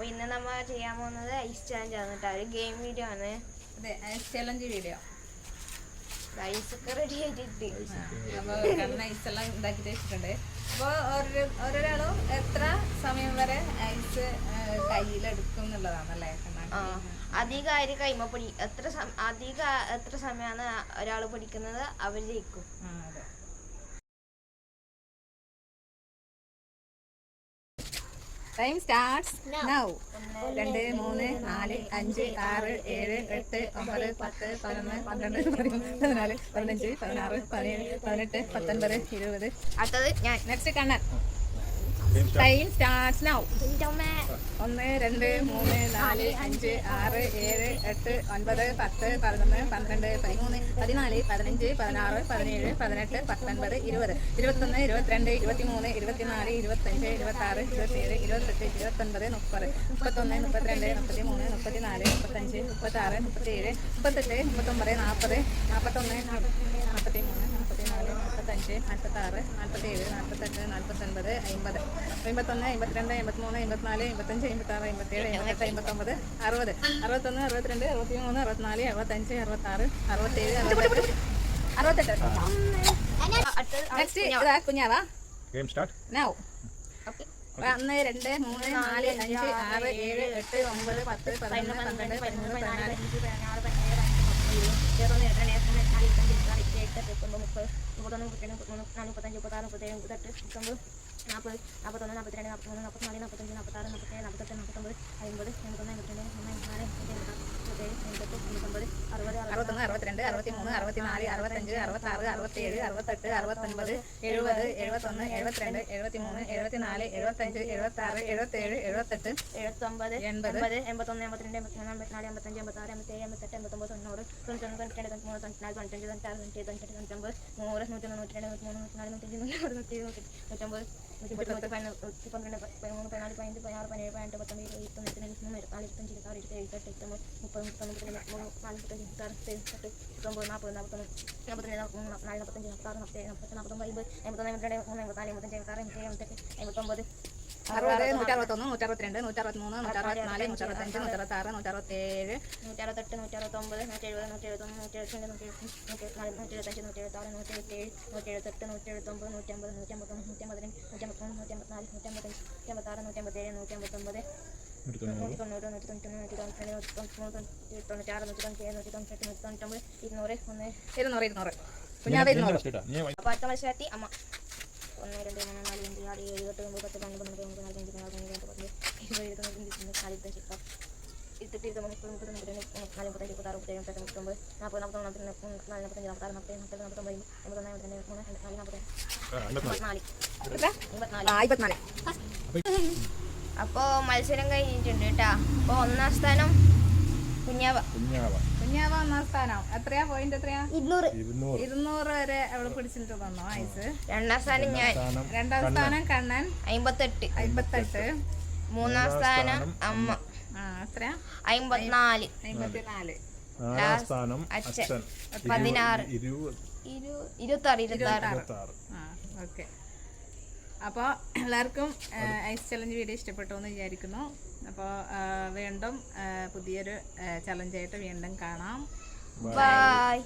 ഇന്ന് നമ്മൾ ചെയ്യാൻ പോകുന്നത് ഐസ് ചാലഞ്ച് ആണ് കേട്ടോ. ഒരു ഗെയിം വീഡിയോ ആണ്. അതെ, ഐസ് ചലഞ്ച് വീഡിയോ. ഐസൊക്കെ റെഡി ആയിട്ടുണ്ട്. അപ്പോൾ ഐസ് എല്ലാം ഉണ്ടാക്കിയിട്ട് വെച്ചിട്ടുണ്ട്. അപ്പോൾ ഓരോരാളും എത്ര സമയം വരെ ഐസ് കയ്യിലെടുക്കും എന്നുള്ളതാണല്ലേ? അധികം ആര് കൈമ പൊടി എത്ര സമയമാണ് ഒരാൾ പഠിക്കുന്നത് അവർ ജയിക്കും. അതെ. Time starts now. 2, 3, 4, 5, 6, 7, 8, 9, 10, 11, 12, 13, 14, 15, 16, 17, 18, 19, 20. അടുത്തത് ഞാൻ. Next Kannan. Time starts now. 1, 2, 3, 4, 5, 6, 7, 8, 9, 10, 11, 12, 13, 14, 15, 16, 17, 18, 19, 20, 21, 22, 23, 24, 25, 26, 27, 28, 29, 30, 31, 32, 33, 34, 35, 36, 37, 38, 39, 40, 41, 43, 44, 45, 46, 47, 48, 49, 50, 51, 52, 53, 54, 55, 56, 57, 58, 59, 60, 61, 62, 63, 64, 65, 66, 67, 68. Next ഇതാ കുഞ്ഞാവാ. Game start now. 1, 2, 3, 4, 5, 6, 7, 8, 9, 10, 11, 12, 13, 14, 61, 62, 63, 64, 65, 66, 67, 68, 69, 70, 71, 72, 73, 74, 75, 76, 77, 78, 79, 81, 82, 83, 84, 85, 86, 87, 88, 89, 90, 91, 92, 93, 94, 95, 96, 97, 98, 99, 100, 101, 102, 103, 104, 105, 106, 107, 108, 12, 13, 14, 15, 16, 17, 18, 19, 20, 21, 22, 23, 24, 25, 26, 27, 28, 29, 30, അപ്പൊ അടുത്ത മത്സരത്തി അമ്മ. 1, 2, 3, 4, 5, 6, 7, 8, 9, 10, 11, 12, 13, 14, 15, 16, 17, 18, 19, 20. അപ്പോ മത്സരം കഴിഞ്ഞിട്ടുണ്ട് കേട്ടാ. അപ്പൊ 1ാം സ്ഥാനം കുഞ്ഞാവ. ഒന്നാം സ്ഥാനം. എത്രയാ പോയിന്റ്? എത്രയാ? 200 വരെ അവള് പിടിച്ചിട്ട് തന്നോ ഐസ്. 2ാം സ്ഥാനം ഞാൻ. 2ാം സ്ഥാനം കണ്ണൻ 58. 3ാം സ്ഥാനം അമ്മ. എത്രയാ? 54. 4ാം സ്ഥാനം അച്ഛൻ 16. 26. ഓക്കെ. അപ്പോൾ എല്ലാവർക്കും ഐസ് ചലഞ്ച് വീഡിയോ ഇഷ്ടപ്പെട്ടു എന്ന് വിചാരിക്കുന്നു. അപ്പോൾ വീണ്ടും പുതിയൊരു ചലഞ്ചായിട്ട് വീണ്ടും കാണാം. ബൈ.